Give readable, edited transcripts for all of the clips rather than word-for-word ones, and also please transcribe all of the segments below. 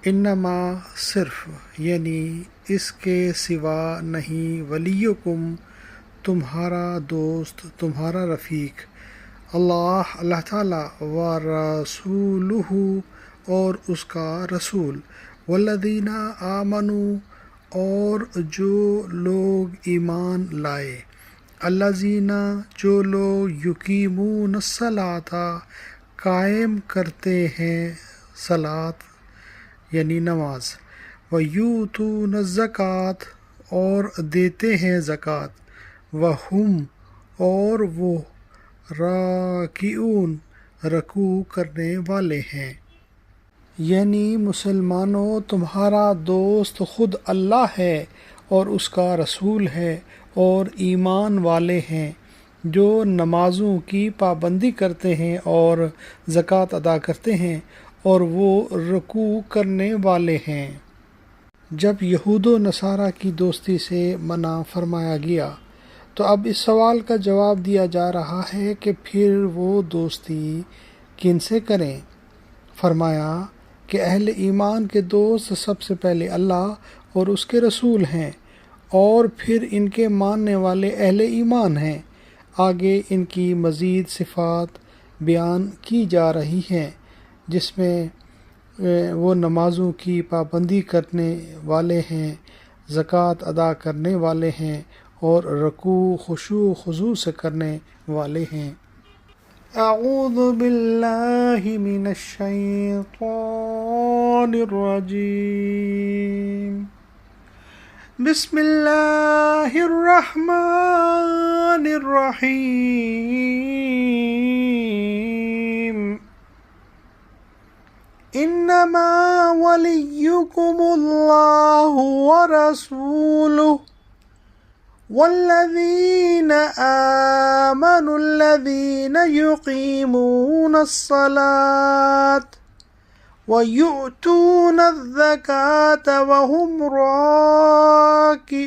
انما صرف یعنی اس کے سوا نہیں، ولیکم تمہارا دوست، تمہارا رفیق، اللہ تعالیٰ، و رسولہ اور اس کا رسول، والذین آمنوا اور جو لوگ ایمان لائے، الذین جو لوگ یقیمون الصلاۃ قائم کرتے ہیں صلاۃ یعنی نماز، ویؤتون الزکوٰۃ اور دیتے ہیں زکوٰۃ، وہم اور وہ راکعون رکوع کرنے والے ہیں۔ یعنی مسلمانوں، تمہارا دوست خود اللہ ہے اور اس کا رسول ہے اور ایمان والے ہیں جو نمازوں کی پابندی کرتے ہیں اور زکوٰۃ ادا کرتے ہیں اور وہ رکوع کرنے والے ہیں۔ جب یہود و نصارہ کی دوستی سے منع فرمایا گیا تو اب اس سوال کا جواب دیا جا رہا ہے کہ پھر وہ دوستی کن سے کریں؟ فرمایا کہ اہل ایمان کے دوست سب سے پہلے اللہ اور اس کے رسول ہیں، اور پھر ان کے ماننے والے اہل ایمان ہیں۔ آگے ان کی مزید صفات بیان کی جا رہی ہیں، جس میں وہ نمازوں کی پابندی کرنے والے ہیں، زکوٰۃ ادا کرنے والے ہیں اور رکوع خشوع و خضوع سے کرنے والے ہیں۔ اعوذ باللہ من الشیطان الرجیم، بسم اللہ الرحمن الرحیم، انما ولیکم اللہ ورسولہ والذین آمنوا الذین یقیمون الصلاة ویؤتون الزکاة وهم راکعون۔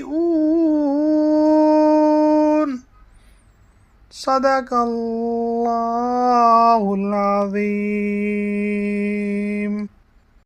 صدق اللہ العظیم۔